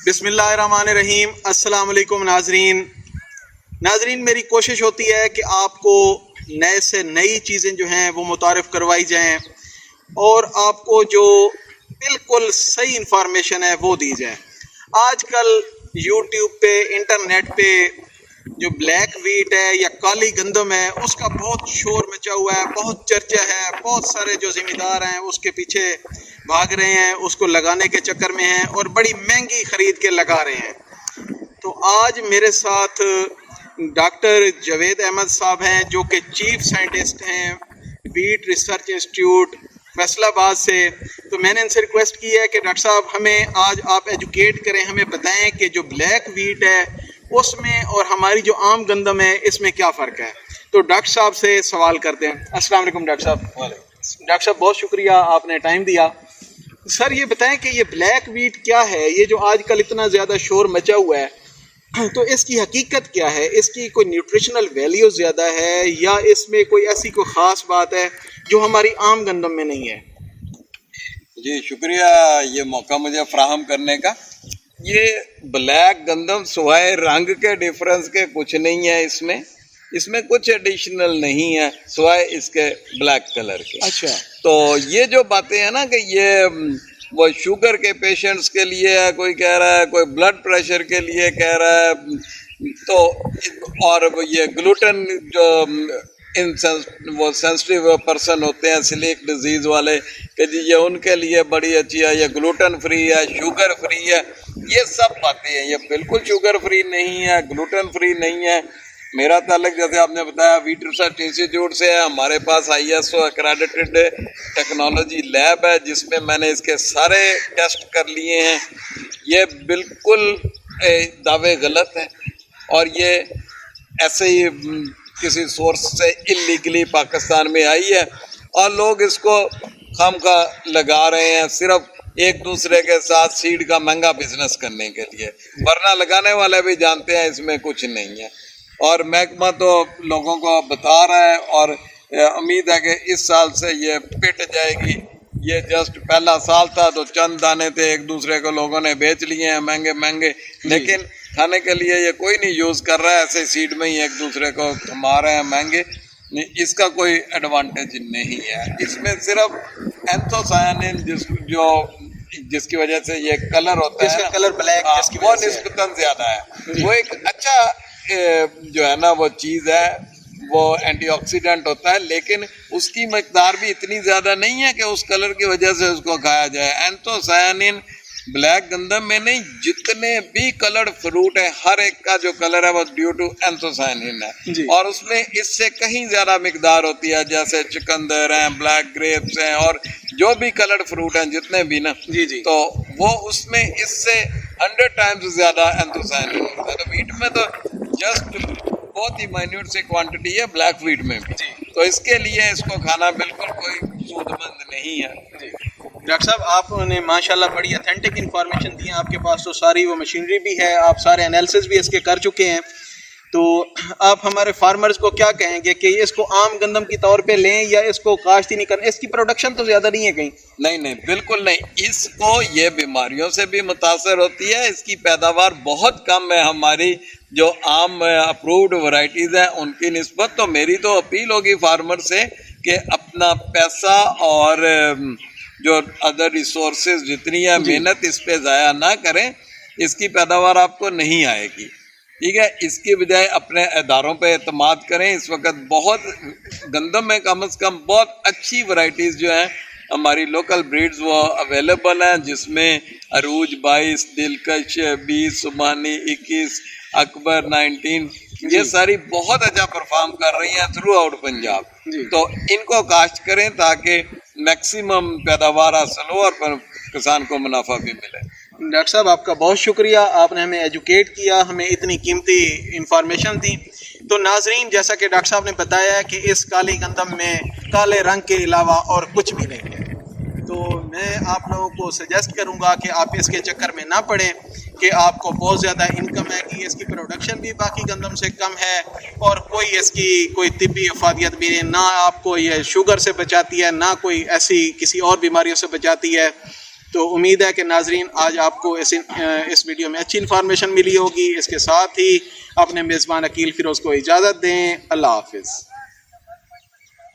بسم اللہ الرحمن الرحیم۔ السلام علیکم ناظرین، میری کوشش ہوتی ہے کہ آپ کو نئے سے نئی چیزیں جو ہیں وہ متعارف کروائی جائیں اور آپ کو جو بالکل صحیح انفارمیشن ہے وہ دی جائے۔ آج کل یوٹیوب پہ، انٹرنیٹ پہ جو بلیک ویٹ ہے یا کالی گندم ہے اس کا بہت شور مچا ہوا ہے، بہت چرچا ہے، بہت سارے جو ذمہ دار ہیں اس کے پیچھے بھاگ رہے ہیں، اس کو لگانے کے چکر میں ہیں اور بڑی مہنگی خرید کے لگا رہے ہیں۔ تو آج میرے ساتھ ڈاکٹر جاوید احمد صاحب ہیں جو کہ چیف سائنٹسٹ ہیں ویٹ ریسرچ انسٹیٹیوٹ فیصل آباد سے۔ تو میں نے ان سے ریکویسٹ کی ہے کہ ڈاکٹر صاحب ہمیں آج آپ ایجوکیٹ کریں، ہمیں بتائیں کہ جو بلیک ویٹ ہے اس میں اور ہماری جو عام گندم ہے اس میں کیا فرق ہے۔ تو ڈاکٹر صاحب سے سوال کرتے ہیں۔ السلام علیکم ڈاکٹر صاحب۔ ڈاکٹر صاحب بہت شکریہ، آپ نے ٹائم دیا۔ سر یہ بتائیں کہ یہ بلیک ویٹ کیا ہے، یہ جو آج کل اتنا زیادہ شور مچا ہوا ہے، تو اس کی حقیقت کیا ہے؟ اس کی کوئی نیوٹریشنل ویلیو زیادہ ہے یا اس میں کوئی ایسی کوئی خاص بات ہے جو ہماری عام گندم میں نہیں ہے؟ جی شکریہ یہ موقع مجھے فراہم کرنے کا۔ یہ بلیک گندم سوائے رنگ کے ڈفرنس کے کچھ نہیں ہے، اس میں کچھ ایڈیشنل نہیں ہے سوائے اس کے بلیک کلر کے۔ اچھا، تو یہ جو باتیں ہیں نا کہ یہ وہ شوگر کے پیشنٹس کے لیے ہے، کوئی کہہ رہا ہے، کوئی بلڈ پریشر کے لیے کہہ رہا ہے، تو اور یہ گلوٹن جو وہ سینسٹیو پرسن ہوتے ہیں سلیک ڈیزیز والے کہ جی یہ ان کے لیے بڑی اچھی ہے، یہ گلوٹن فری ہے، شوگر فری ہے، یہ سب باتیں ہیں۔ یہ بالکل شوگر فری نہیں ہے، گلوٹن فری نہیں ہے۔ میرا تعلق جیسے آپ نے بتایا ویٹ ریسرچ انسٹیٹیوٹ سے ہے، ہمارے پاس ISO ایکریڈیٹڈ ٹیکنالوجی لیب ہے جس میں میں نے اس کے سارے ٹیسٹ کر لیے ہیں۔ یہ بالکل دعوے غلط ہیں اور یہ ایسے ہی کسی سورس سے انلیگلی پاکستان میں آئی ہے اور لوگ اس کو خواہ لگا رہے ہیں صرف ایک دوسرے کے ساتھ سیڈ کا مہنگا بزنس کرنے کے لیے، ورنہ لگانے والے بھی جانتے ہیں اس میں کچھ نہیں ہے۔ اور محکمہ تو لوگوں کو بتا رہا ہے اور امید ہے کہ اس سال سے یہ پٹ جائے گی۔ یہ جسٹ پہلا سال تھا تو چند دانے تھے، ایک دوسرے کو لوگوں نے بیچ لیے ہیں مہنگے مہنگے، لیکن کھانے کے لیے یہ کوئی نہیں یوز کر رہا ہے، ایسے سیڈ میں ہی ایک دوسرے کو تھما رہے ہیں مہنگے۔ اس کا کوئی ایڈوانٹیج نہیں ہے، اس میں صرف اینتھوسیانین جس کی وجہ سے یہ کلر ہوتا ہے، کلر بلیک جس کی وہ وجہ سے نسبتاً زیادہ ہے۔ وہ ایک اچھا جو ہے نا وہ چیز ہے، وہ اینٹی آکسیڈنٹ ہوتا ہے، لیکن اس کی مقدار بھی اتنی زیادہ نہیں ہے کہ اس کلر کی وجہ سے اس کو کھایا جائے۔ اینتھوسیانین بلیک گندم میں نہیں، جتنے بھی کلرڈ فروٹ ہے ہر ایک کا جو کلر ہے وہ ڈیو ٹو اینتھوسیانین ہے، اور اس میں اس سے کہیں زیادہ مقدار ہوتی ہے، جیسے چکندر ہیں، بلیک گریپس ہیں اور جو بھی کلرڈ فروٹ ہیں جتنے بھی نا، تو وہ اس میں اس سے 100 ٹائمز زیادہ اینتھوسیانین ہوتا ہے۔ تو ویٹ میں تو جسٹ بہت ہی مائنیوٹ سے کوانٹٹی ہے، بلیک ویٹ میں بھی، تو اس کے لیے اس کو کھانا بالکل کوئی سود مند نہیں ہے۔ ڈاکٹر صاحب آپ نے ماشاءاللہ بڑی اتھینٹک انفارمیشن دی ہے، آپ کے پاس تو ساری وہ مشینری بھی ہے، آپ سارے انالیسس بھی اس کے کر چکے ہیں، تو آپ ہمارے فارمرز کو کیا کہیں گے کہ اس کو عام گندم کی طور پہ لیں یا اس کو کاشت ہی نہیں کریں؟ اس کی پروڈکشن تو زیادہ نہیں ہے کہیں؟ نہیں بالکل نہیں، اس کو یہ بیماریوں سے بھی متاثر ہوتی ہے، اس کی پیداوار بہت کم ہے ہماری جو عام اپرووڈ ورائٹیز ہیں ان کی نسبت۔ تو میری تو اپیل ہوگی فارمر سے کہ اپنا پیسہ اور جو ادر ریسورسز جتنی ہے محنت اس پہ ضائع نہ کریں، اس کی پیداوار آپ کو نہیں آئے گی، ٹھیک ہے؟ اس کی بجائے اپنے اداروں پہ اعتماد کریں۔ اس وقت بہت گندم میں کم از کم بہت اچھی ورائٹیز جو ہیں ہماری لوکل بریڈز وہ اویلیبل ہیں، جس میں عروج 22، دلکش 20، سبحانی 21، اکبر 19، یہ ساری بہت اچھا پرفارم کر رہی ہیں تھرو آؤٹ پنجاب۔ تو ان کو کاشت کریں تاکہ میکسیمم پیداوار حاصل ہو اور کسان کو منافع بھی ملے۔ ڈاکٹر صاحب آپ کا بہت شکریہ، آپ نے ہمیں ایجوکیٹ کیا، ہمیں اتنی قیمتی انفارمیشن دی۔ تو ناظرین جیسا کہ ڈاکٹر صاحب نے بتایا کہ اس کالی گندم میں کالے رنگ کے علاوہ اور کچھ بھی نہیں ہے، تو میں آپ لوگوں کو سجیسٹ کروں گا کہ آپ اس کے چکر میں نہ پڑیں کہ آپ کو بہت زیادہ انکم ہے، کہ اس کی پروڈکشن بھی باقی گندم سے کم ہے اور کوئی اس کی کوئی طبی افادیت بھی نہ آپ کو یہ شوگر سے بچاتی ہے، نہ کوئی ایسی کسی اور بیماریوں سے بچاتی ہے۔ تو امید ہے کہ ناظرین آج آپ کو اس ویڈیو میں اچھی انفارمیشن ملی ہوگی. اس کے ساتھ ہی اپنے میزبان عقیل فیروز کو اجازت دیں. اللہ حافظ.